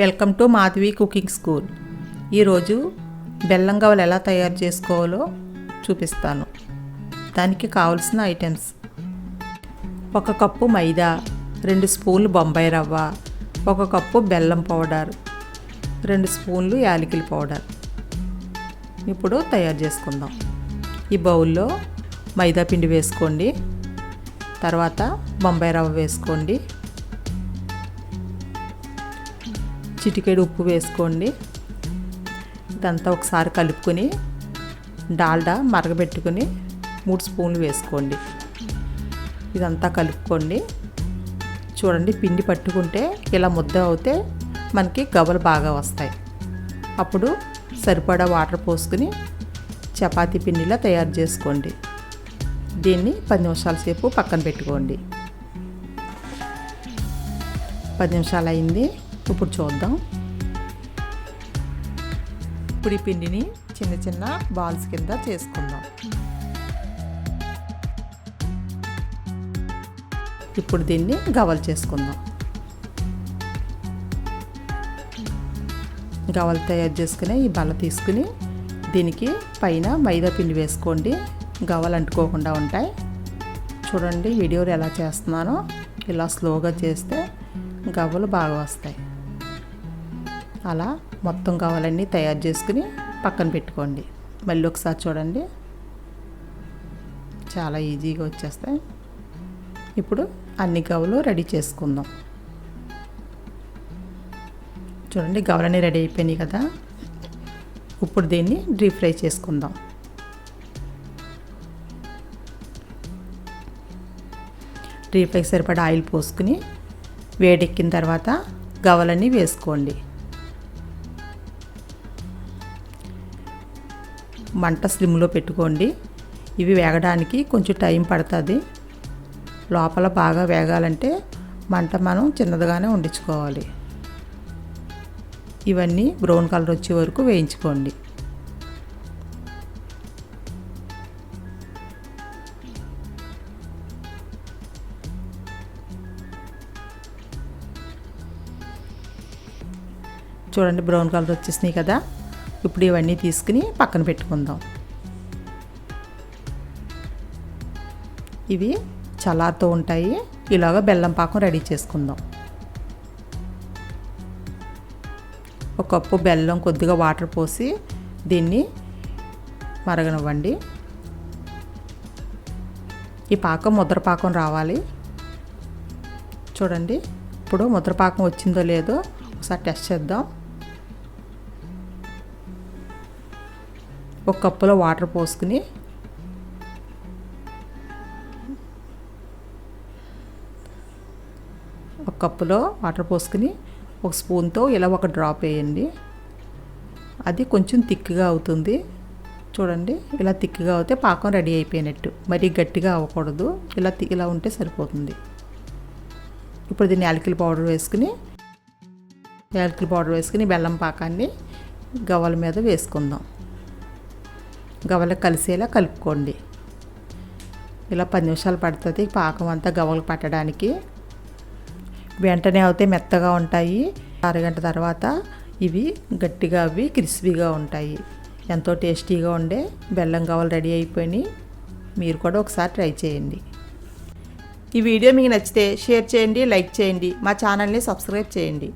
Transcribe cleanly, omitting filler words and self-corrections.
Welcome to Madhavi cooking school. ఈరోజు బెల్లం గవ్వలు ఎలా తయారు చేసుకోవాలో చూపిస్తాను. దానికి కావలసిన ఐటమ్స్: 1 కప్పు మైదా, 2 స్పూన్లు బొంబాయి రవ్వ, 1 కప్పు బెల్లం పౌడర్, 2 స్పూన్లు యాలకుల పౌడర్. ఇప్పుడు తయారు చేసుకుందాం. ఈ బౌల్లో మైదా పిండి వేసుకోండి, తర్వాత బొంబాయి రవ్వ వేసుకోండి, చిటికెడు ఉప్పు వేసుకోండి. ఇదంతా ఒకసారి కలుపుకొని డాల్డా మరగబెట్టుకొని 3 స్పూన్లు వేసుకోండి. ఇదంతా కలుపుకోండి. చూడండి, పిండి పట్టుకుంటే ఇలా ముద్ద అవుతే మనకి గవ్వలు బాగా వస్తాయి. అప్పుడు సరిపడా వాటర్ పోసుకుని చపాతీ పిండిలా తయారు చేసుకోండి. దీన్ని 10 నిమిషాల సేపు పక్కన పెట్టుకోండి. 10 నిమిషాలు అయింది. ఇప్పుడు చూద్దాం. ఇప్పుడు ఈ పిండిని చిన్న చిన్న బాల్స్ కింద చేసుకుందాం. ఇప్పుడు దీన్ని గవ్వలు చేసుకుందాం. గవ్వలు తయారు చేసుకుని ఈ బల్ల తీసుకుని దీనికి పైన మైదా పిండి వేసుకోండి. గవ్వలు అంటుకోకుండా ఉంటాయి. చూడండి వీడియోలో ఎలా చేస్తున్నానో, ఇలా స్లోగా చేస్తే గవ్వలు బాగా వస్తాయి. అలా మొత్తం గవ్వలన్నీ తయారు చేసుకుని పక్కన పెట్టుకోండి. మళ్ళీ ఒకసారి చూడండి, చాలా ఈజీగా వచ్చేస్తాయి. ఇప్పుడు అన్ని గవ్వలు రెడీ చేసుకుందాం. చూడండి, గవ్వలన్నీ రెడీ అయిపోయినాయి కదా. ఇప్పుడు దీన్ని డీప్ ఫ్రై చేసుకుందాం. డీప్ ఫ్రైకి సరిపడా ఆయిల్ పోసుకుని వేడెక్కిన తర్వాత గవ్వలన్నీ వేసుకోండి. మంట స్లిమ్లో పెట్టుకోండి. ఇవి వేగడానికి కొంచెం టైం పడుతుంది. లోపల బాగా వేగాలంటే మంట మనం చిన్నదిగానే ఉండించుకోవాలి. ఇవన్నీ బ్రౌన్ కలర్ వచ్చే వరకు వేయించుకోండి. చూడండి, బ్రౌన్ కలర్ వచ్చేసినాయి కదా. ఇప్పుడు ఇవన్నీ తీసుకుని పక్కన పెట్టుకుందాం. ఇవి చల్లారుతూ ఉంటాయి. ఇలాగ బెల్లం పాకం రెడీ చేసుకుందాం. 1 కప్పు బెల్లం, కొద్దిగా వాటర్ పోసి దీన్ని మరగనివ్వండి. ఈ పాకం ముద్ర పాకం రావాలి. చూడండి, ఇప్పుడు ముద్ర పాకం వచ్చిందో లేదో ఒకసారి టెస్ట్ చేద్దాం. 1 కప్పులో వాటర్ పోసుకుని ఒక స్పూన్తో ఇలా ఒక డ్రాప్ వేయండి. అది కొంచెం థిక్గా అవుతుంది. చూడండి, ఇలా థిక్గా అవుతే పాకం రెడీ అయిపోయినట్టు. మరీ గట్టిగా అవ్వకూడదు. ఇలా ఉంటే సరిపోతుంది. ఇప్పుడు దీన్ని యాలకుల పౌడర్ వేసుకుని బెల్లం పాకాన్ని గవ్వల మీద వేసుకుందాం. గవ్వలు కలిసేలా కలుపుకోండి. ఇలా 10 నిమిషాలు పడుతుంది పాకం అంతా గవ్వలు పట్టడానికి. వెంటనే అయితే మెత్తగా ఉంటాయి. అరగంట తర్వాత ఇవి గట్టిగా అవి క్రిస్పీగా ఉంటాయి. ఎంతో టేస్టీగా ఉండే బెల్లం గవ్వలు రెడీ అయిపోయినాయి. మీరు కూడా ఒకసారి ట్రై చేయండి. ఈ వీడియో మీకు నచ్చితే షేర్ చేయండి, లైక్ చేయండి, మా ఛానల్ని సబ్స్క్రైబ్ చేయండి.